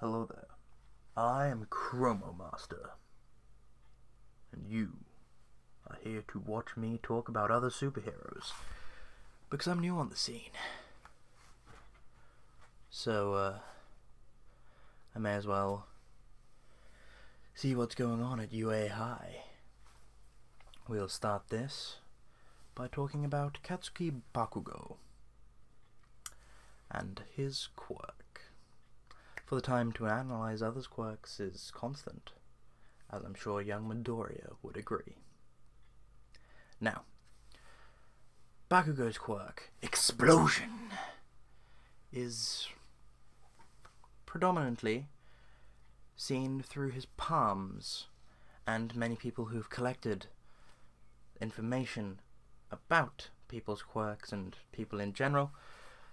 Hello there. I am Chromo Master, and you are here to watch me talk about other superheroes, because I'm new on the scene. So, I may as well see what's going on at UA High. We'll start this by talking about Katsuki Bakugou and his quirk. For the time to analyze others' quirks is constant, as I'm sure young Midoriya would agree. Now, Bakugou's quirk, Explosion, is predominantly seen through his palms, and many people who've collected information about people's quirks and people in general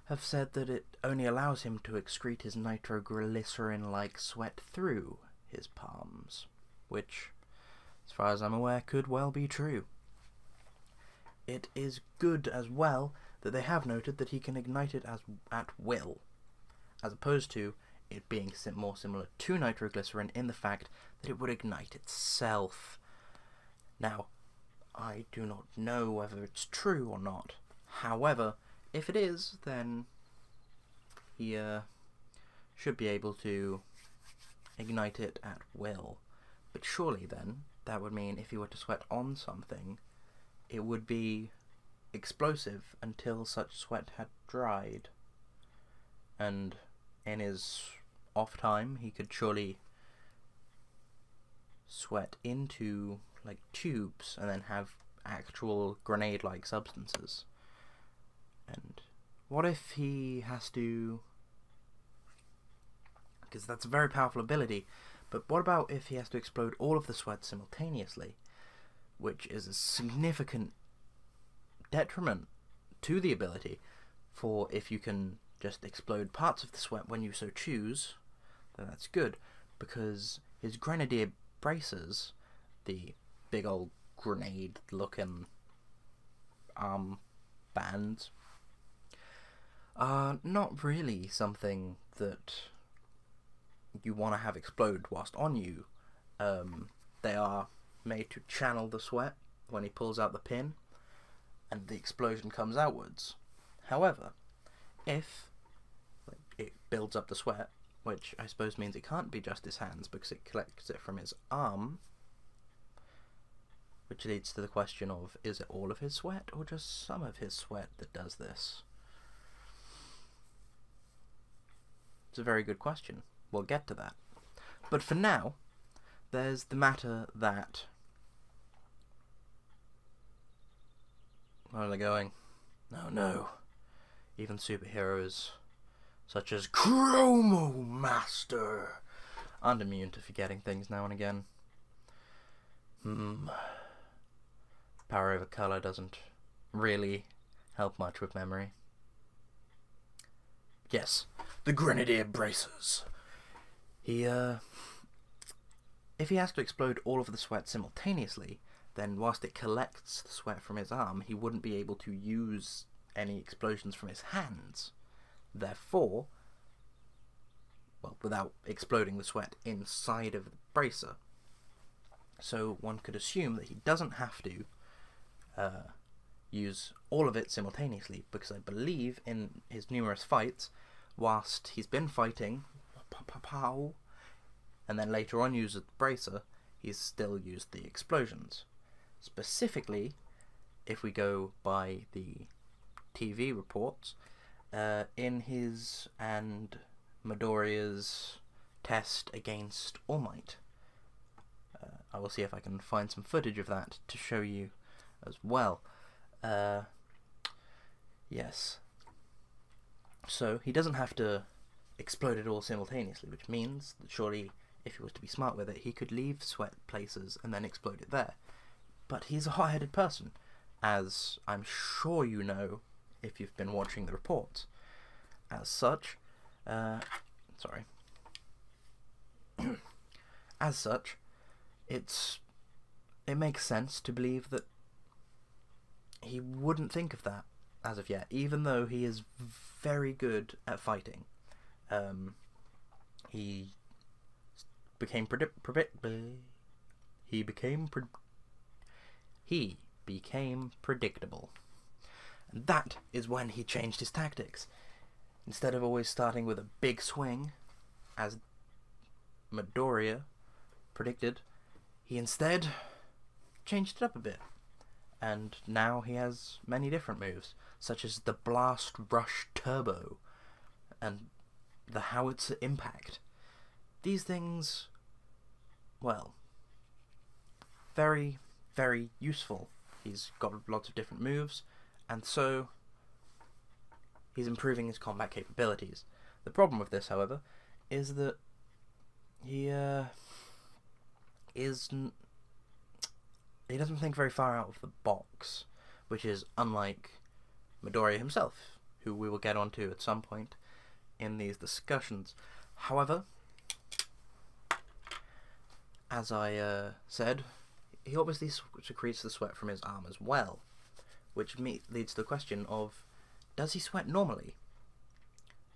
have said that it only allows him to excrete his nitroglycerin-like sweat through his palms, which, as far as I'm aware, could well be true. It is good as well that they have noted that he can ignite it at will, as opposed to it being more similar to nitroglycerin in the fact that it would ignite itself. Now, I do not know whether it's true or not. However, if it is, then he should be able to ignite it at will. But surely then, that would mean if he were to sweat on something, it would be explosive until such sweat had dried. And in his off time, he could surely sweat into like tubes and then have actual grenade-like substances. And what if he has to... because that's a very powerful ability, but what about if he has to explode all of the sweat simultaneously, which is a significant detriment to the ability, for if you can just explode parts of the sweat when you so choose, then that's good, because his grenadier bracers, the big old grenade-looking arm bands, are not really something that you want to have explode whilst on you. They are made to channel the sweat when he pulls out the pin, and the explosion comes outwards. However, if it builds up the sweat, which I suppose means it can't be just his hands because it collects it from his arm, which leads to the question of, is it all of his sweat or just some of his sweat that does this? It's a very good question. We'll get to that. But for now, there's the matter that... where are they going? No. Even superheroes such as Chromo Master aren't immune to forgetting things now and again. Power over colour doesn't really help much with memory. Yes, the Grenadier bracers. If he has to explode all of the sweat simultaneously, then whilst it collects the sweat from his arm, he wouldn't be able to use any explosions from his hands. Therefore, well, without exploding the sweat inside of the bracer. So one could assume that he doesn't have to use all of it simultaneously, because I believe in his numerous fights, whilst he's been fighting, and then later on uses the bracer, he's still used the explosions. Specifically, if we go by the TV reports, in his and Midoriya's test against All Might. I will see if I can find some footage of that to show you as well. Yes. So, he doesn't have to explode it all simultaneously, which means that surely, if he was to be smart with it, he could leave sweat places and then explode it there. But he's a hot-headed person, as I'm sure you know if you've been watching the reports. As such, as such, it makes sense to believe that he wouldn't think of that as of yet, even though he is very good at fighting. he became he became predictable. And that is when he changed his tactics. Instead of always starting with a big swing, as Midoriya predicted, he instead changed it up a bit. And now he has many different moves, such as the Blast Rush Turbo and the Howitzer Impact. These things, well, very, very useful. He's got lots of different moves, and so he's improving his combat capabilities. The problem with this, however, is that he doesn't think very far out of the box, which is unlike Midoriya himself, who we will get onto at some point in these discussions. However, as I said, he obviously secretes the sweat from his arm as well, which leads to the question of, does he sweat normally?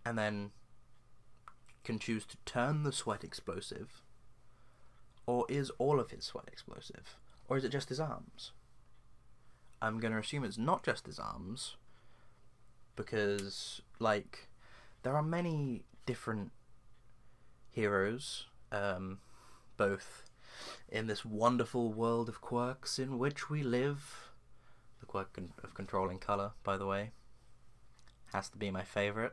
And then can choose to turn the sweat explosive? Or is all of his sweat explosive? Or is it just his arms? I'm going to assume it's not just his arms, because, like, there are many different heroes, both in this wonderful world of quirks in which we live. The quirk of controlling colour, by the way, has to be my favourite.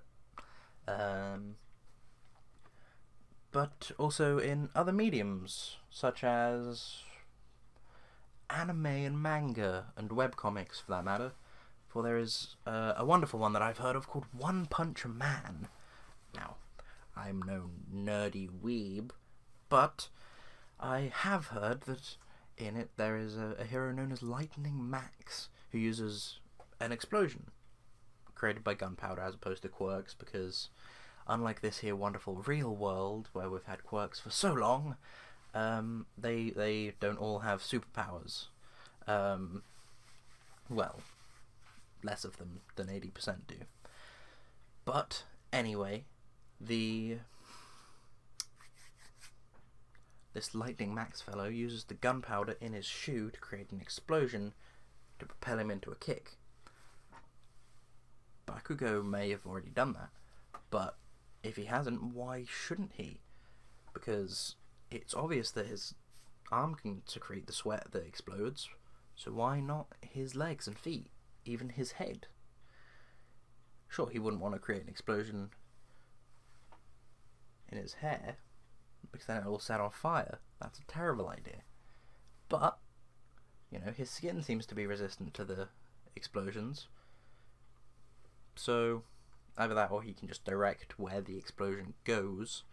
But also in other mediums, such as anime and manga, and webcomics for that matter. For there is a wonderful one that I've heard of called One Punch Man. Now, I'm no nerdy weeb, but I have heard that in it there is a hero known as Lightning Max, who uses an explosion created by gunpowder as opposed to quirks, because unlike this here wonderful real world where we've had quirks for so long, they don't all have superpowers. Well, less of them than 80% do. But anyway, this Lightning Max fellow uses the gunpowder in his shoe to create an explosion to propel him into a kick. Bakugou may have already done that, but if he hasn't, why shouldn't he? Because it's obvious that his arm can secrete the sweat that explodes, so why not his legs and feet, even his head? Sure, he wouldn't want to create an explosion in his hair, because then it will set on fire. That's a terrible idea. But, you know, his skin seems to be resistant to the explosions, so either that or he can just direct where the explosion goes.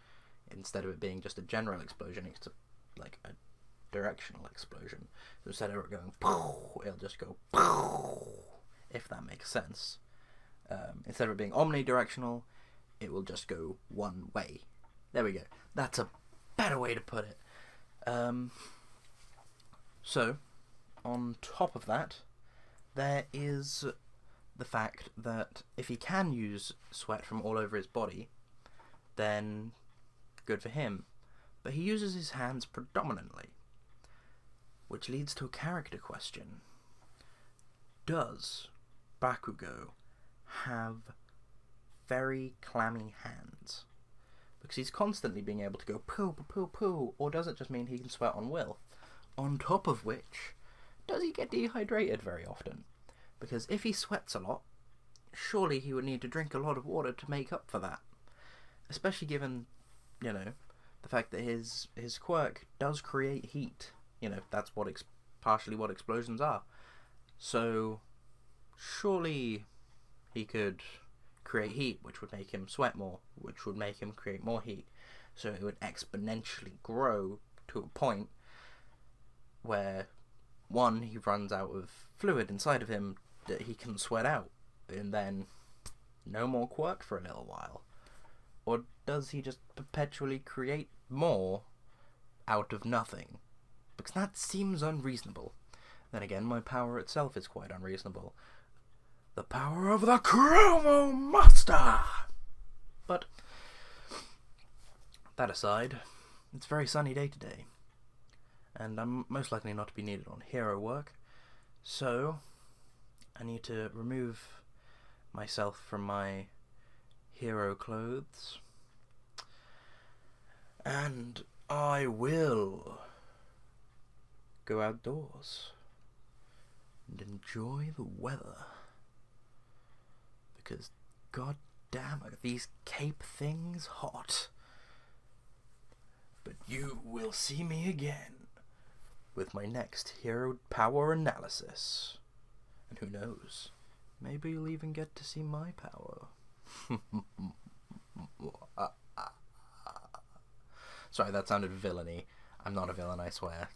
Instead of it being just a general explosion, it's like a directional explosion. So instead of it going poof, it'll just go poof, if that makes sense. Instead of it being omnidirectional, it will just go one way. There we go. That's a better way to put it. So, on top of that, there is the fact that if he can use sweat from all over his body, then good for him. But he uses his hands predominantly, which leads to a character question. Does Bakugou have very clammy hands? Because he's constantly being able to go poo, poo, poo, poo, or does it just mean he can sweat on will? On top of which, does he get dehydrated very often? Because if he sweats a lot, surely he would need to drink a lot of water to make up for that. Especially given, you know, the fact that his quirk does create heat. You know, that's partially what explosions are. So, surely he could create heat, which would make him sweat more, which would make him create more heat. So it would exponentially grow to a point where, one, he runs out of fluid inside of him that he can sweat out, and then no more quirk for a little while. Or does he just perpetually create more out of nothing? Because that seems unreasonable. Then again, my power itself is quite unreasonable. The power of the Chromo Master! But that aside, it's a very sunny day today, and I'm most likely not to be needed on hero work, so I need to remove myself from my hero clothes, and I will go outdoors and enjoy the weather, because god damn are these cape things hot. But you will see me again with my next hero power analysis, and who knows, maybe you'll even get to see my power. Sorry, that sounded villainy. I'm not a villain, I swear.